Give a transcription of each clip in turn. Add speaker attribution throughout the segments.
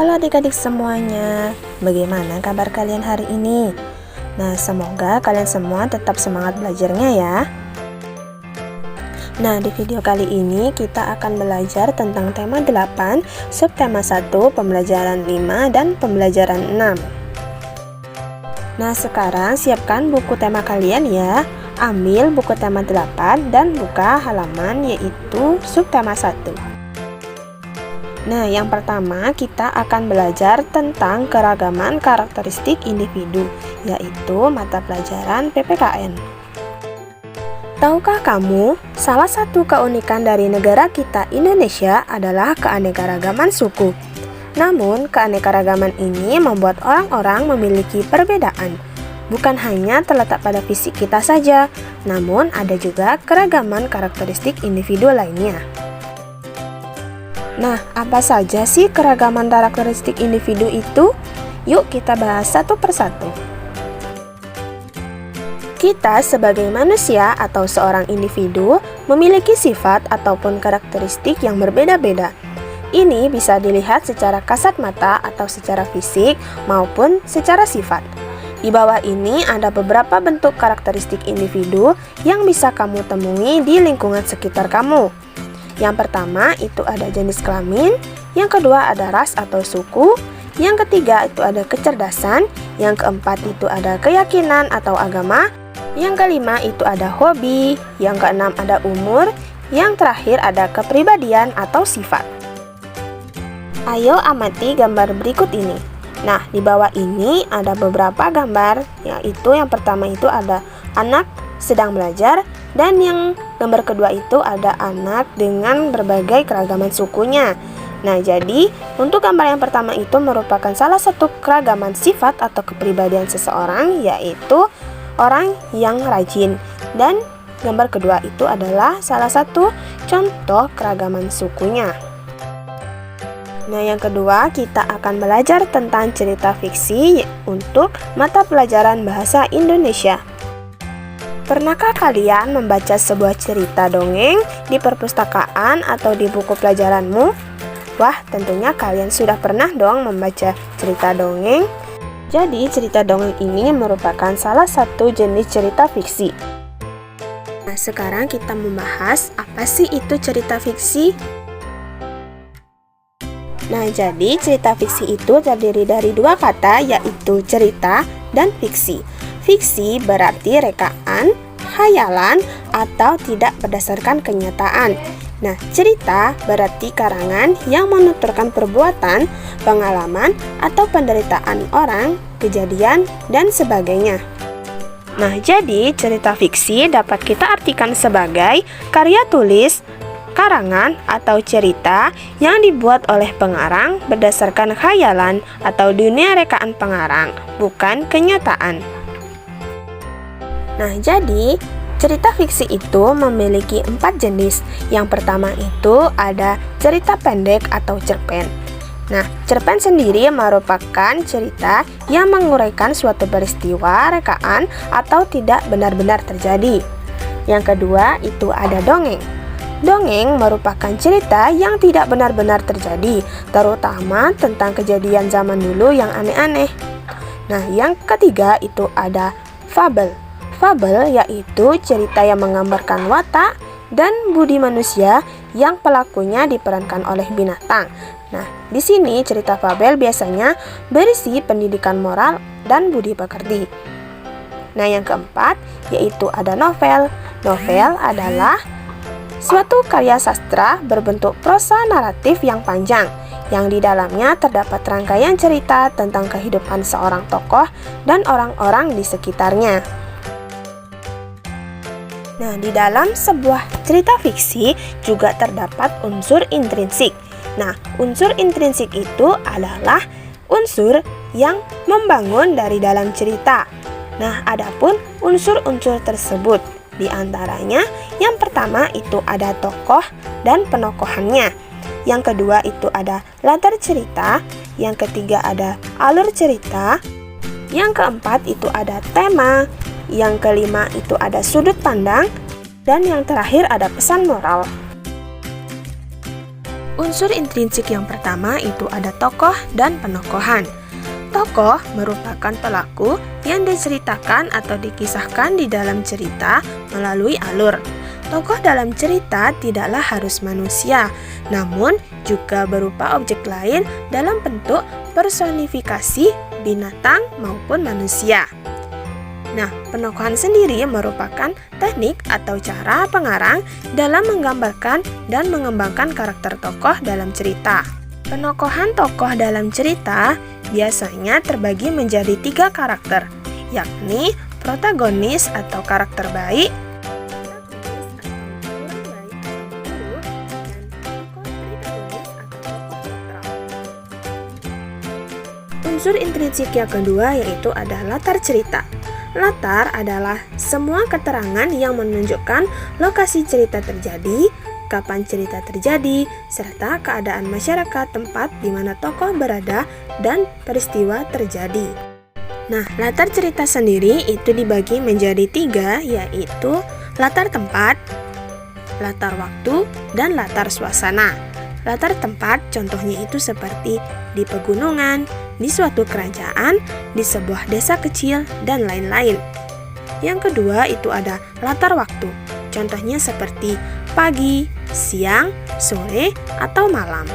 Speaker 1: Halo adik-adik semuanya, bagaimana kabar kalian hari ini? Nah, semoga kalian semua tetap semangat belajarnya ya. Nah, di video kali ini kita akan belajar tentang tema 8, subtema 1, pembelajaran 5, dan pembelajaran 6. Nah, sekarang siapkan buku tema kalian ya. Ambil buku tema 8 dan buka halaman yaitu subtema 1. Nah, yang pertama kita akan belajar tentang keragaman karakteristik individu, yaitu mata pelajaran PPKN. Tahukah kamu, salah satu keunikan dari negara kita Indonesia adalah keanekaragaman suku. Namun, keanekaragaman ini membuat orang-orang memiliki perbedaan. Bukan hanya terletak pada fisik kita saja, namun ada juga keragaman karakteristik individu lainnya. Nah, apa saja sih keragaman karakteristik individu itu? Yuk kita bahas satu persatu. Kita sebagai manusia atau seorang individu memiliki sifat ataupun karakteristik yang berbeda-beda. Ini bisa dilihat secara kasat mata atau secara fisik maupun secara sifat. Di bawah ini ada beberapa bentuk karakteristik individu yang bisa kamu temui di lingkungan sekitar kamu. Yang pertama itu ada jenis kelamin, yang kedua ada ras atau suku, yang ketiga itu ada kecerdasan, yang keempat itu ada keyakinan atau agama, yang kelima itu ada hobi, yang keenam ada umur, yang terakhir ada kepribadian atau sifat. Ayo amati gambar berikut ini. Nah, di bawah ini ada beberapa gambar, yaitu yang pertama itu ada anak sedang belajar, dan yang gambar kedua itu ada anak dengan berbagai keragaman sukunya. Nah, jadi untuk gambar yang pertama itu merupakan salah satu keragaman sifat atau kepribadian seseorang, yaitu orang yang rajin. Dan gambar kedua itu adalah salah satu contoh keragaman sukunya. Nah, yang kedua kita akan belajar tentang cerita fiksi untuk mata pelajaran bahasa Indonesia. Pernahkah kalian membaca sebuah cerita dongeng di perpustakaan atau di buku pelajaranmu? Wah, tentunya kalian sudah pernah dong membaca cerita dongeng. Jadi, cerita dongeng ini merupakan salah satu jenis cerita fiksi. Nah, sekarang kita membahas apa sih itu cerita fiksi? Nah, jadi cerita fiksi itu terdiri dari dua kata, yaitu cerita dan fiksi. Fiksi berarti rekaan, khayalan, atau tidak berdasarkan kenyataan. Nah, cerita berarti karangan yang menuturkan perbuatan, pengalaman, atau penderitaan orang, kejadian, dan sebagainya. Nah, jadi cerita fiksi dapat kita artikan sebagai karya tulis, karangan, atau cerita yang dibuat oleh pengarang berdasarkan khayalan atau dunia rekaan pengarang, bukan kenyataan. Nah, jadi cerita fiksi itu memiliki 4 jenis. Yang pertama itu ada cerita pendek atau cerpen. Nah, cerpen sendiri merupakan cerita yang menguraikan suatu peristiwa, rekaan, atau tidak benar-benar terjadi. Yang kedua itu ada dongeng. Dongeng merupakan cerita yang tidak benar-benar terjadi, terutama tentang kejadian zaman dulu yang aneh-aneh. Nah, yang ketiga itu ada fabel. Fabel yaitu cerita yang menggambarkan watak dan budi manusia yang pelakunya diperankan oleh binatang. Nah, di sini cerita fabel biasanya berisi pendidikan moral dan budi pekerti. Nah, yang keempat yaitu ada novel. Novel adalah suatu karya sastra berbentuk prosa naratif yang panjang, yang di dalamnya terdapat rangkaian cerita tentang kehidupan seorang tokoh dan orang-orang di sekitarnya. Nah, di dalam sebuah cerita fiksi juga terdapat unsur intrinsik. Nah, unsur intrinsik itu adalah unsur yang membangun dari dalam cerita. Nah, adapun unsur-unsur tersebut di antaranya yang pertama itu ada tokoh dan penokohannya. Yang kedua itu ada latar cerita, yang ketiga ada alur cerita, yang keempat itu ada tema, yang kelima itu ada sudut pandang, dan yang terakhir ada pesan moral. Unsur intrinsik yang pertama itu ada tokoh dan penokohan. Tokoh merupakan pelaku yang diceritakan atau dikisahkan di dalam cerita melalui alur. Tokoh dalam cerita tidaklah harus manusia, namun juga berupa objek lain dalam bentuk personifikasi binatang maupun manusia. Nah, penokohan sendiri merupakan teknik atau cara pengarang dalam menggambarkan dan mengembangkan karakter tokoh dalam cerita. Penokohan tokoh dalam cerita biasanya terbagi menjadi 3 karakter, yakni protagonis atau karakter baik, unsur intrinsik yang kedua yaitu ada latar cerita. Latar adalah semua keterangan yang menunjukkan lokasi cerita terjadi, kapan cerita terjadi, serta keadaan masyarakat tempat di mana tokoh berada dan peristiwa terjadi. Nah, latar cerita sendiri itu dibagi menjadi 3, yaitu latar tempat, latar waktu, dan latar suasana. Latar tempat contohnya itu seperti di pegunungan, di suatu kerajaan, di sebuah desa kecil, dan lain-lain. Yang kedua itu ada latar waktu. Contohnya seperti pagi, siang, sore, atau malam.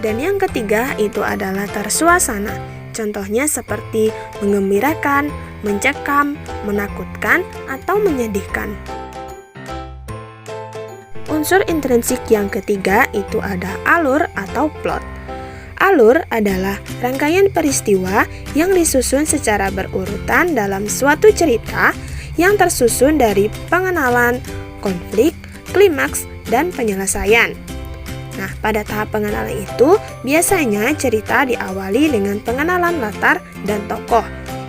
Speaker 1: Dan yang ketiga itu ada latar suasana. Contohnya seperti menggembirakan, mencekam, menakutkan, atau menyedihkan. Unsur intrinsik yang ketiga itu ada alur atau plot. Alur adalah rangkaian peristiwa yang disusun secara berurutan dalam suatu cerita yang tersusun dari pengenalan, konflik, klimaks, dan penyelesaian. Nah, pada tahap pengenalan itu, biasanya cerita diawali dengan pengenalan latar dan tokoh.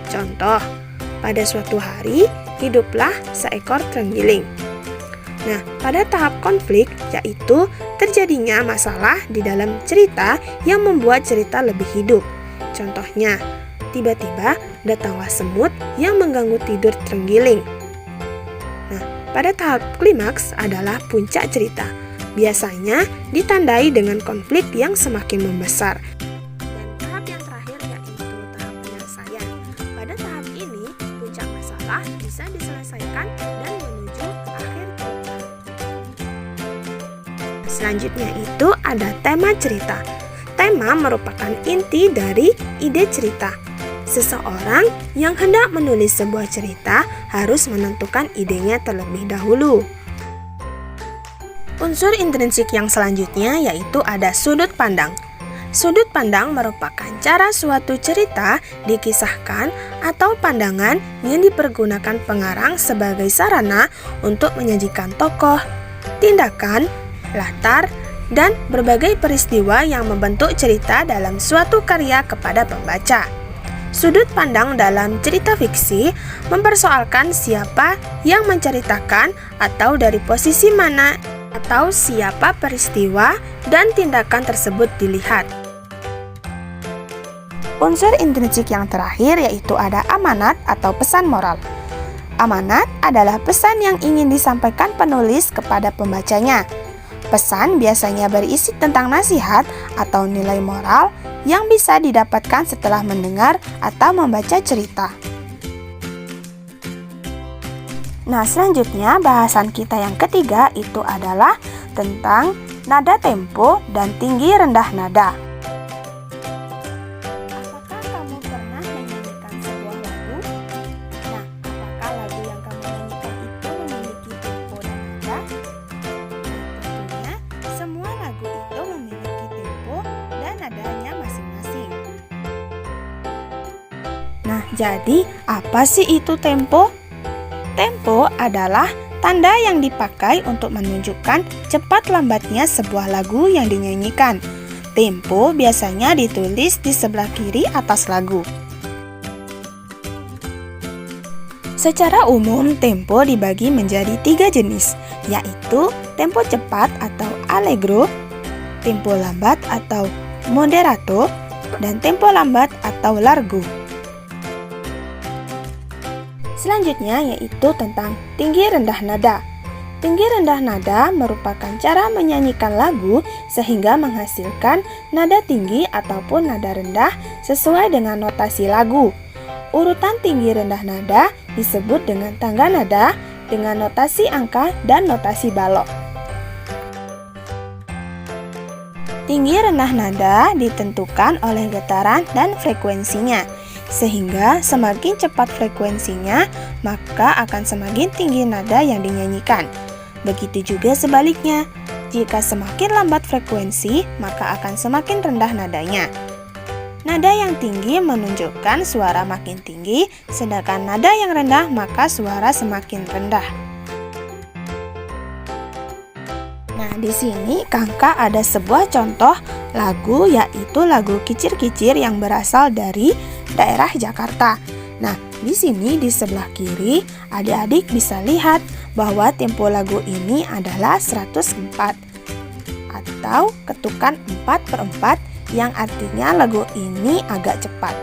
Speaker 1: Contoh, pada suatu hari, hiduplah seekor terenggiling. Nah, pada tahap konflik, yaitu terjadinya masalah di dalam cerita yang membuat cerita lebih hidup. Contohnya, tiba-tiba datanglah semut yang mengganggu tidur terenggiling. Nah, pada tahap klimaks adalah puncak cerita. Biasanya ditandai dengan konflik yang semakin membesar. Dan tahap yang terakhir yaitu tahap penyelesaian. Pada tahap ini, puncak masalah bisa diselesaikan dan menuju ke akhir cerita. Selanjutnya itu ada tema cerita. Tema merupakan inti dari ide cerita. Seseorang yang hendak menulis sebuah cerita harus menentukan idenya terlebih dahulu. Unsur intrinsik yang selanjutnya yaitu ada sudut pandang. Sudut pandang merupakan cara suatu cerita dikisahkan atau pandangan yang dipergunakan pengarang sebagai sarana untuk menyajikan tokoh, tindakan, latar, dan berbagai peristiwa yang membentuk cerita dalam suatu karya kepada pembaca. Sudut pandang dalam cerita fiksi mempersoalkan siapa yang menceritakan atau dari posisi mana atau siapa peristiwa dan tindakan tersebut dilihat. Unsur intrinsik yang terakhir yaitu ada amanat atau pesan moral. Amanat adalah pesan yang ingin disampaikan penulis kepada pembacanya. Pesan biasanya berisi tentang nasihat atau nilai moral yang bisa didapatkan setelah mendengar atau membaca cerita. Nah, selanjutnya bahasan kita yang ketiga itu adalah tentang nada tempo dan tinggi rendah nada. Apakah kamu pernah menyanyikan sebuah lagu? Nah, apakah lagu yang kamu nyanyikan itu memiliki tempo dan nada? Tentunya, semua lagu itu memiliki tempo dan nadanya masing-masing. Nah, jadi apa sih itu tempo? Tempo adalah tanda yang dipakai untuk menunjukkan cepat lambatnya sebuah lagu yang dinyanyikan. Tempo biasanya ditulis di sebelah kiri atas lagu. Secara umum, tempo dibagi menjadi 3 jenis, yaitu tempo cepat atau allegro, tempo lambat atau moderato, dan tempo lambat atau largo. Selanjutnya yaitu tentang tinggi rendah nada. Tinggi rendah nada merupakan cara menyanyikan lagu sehingga menghasilkan nada tinggi ataupun nada rendah sesuai dengan notasi lagu. Urutan tinggi rendah nada disebut dengan tangga nada dengan notasi angka dan notasi balok. Tinggi rendah nada ditentukan oleh getaran dan frekuensinya. Sehingga semakin cepat frekuensinya, maka akan semakin tinggi nada yang dinyanyikan. Begitu juga sebaliknya, jika semakin lambat frekuensi, maka akan semakin rendah nadanya. Nada yang tinggi menunjukkan suara makin tinggi, sedangkan nada yang rendah maka suara semakin rendah. Nah, di sini Kakak ada sebuah contoh lagu, yaitu lagu Kicir-Kicir yang berasal dari daerah Jakarta. Nah, di sini di sebelah kiri, adik-adik bisa lihat bahwa tempo lagu ini adalah 104 atau ketukan 4/4 yang artinya lagu ini agak cepat.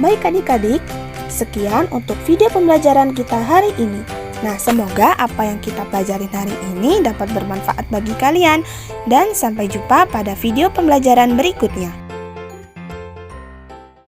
Speaker 1: Baik adik-adik, sekian untuk video pembelajaran kita hari ini. Nah, semoga apa yang kita pelajarin hari ini dapat bermanfaat bagi kalian dan sampai jumpa pada video pembelajaran berikutnya.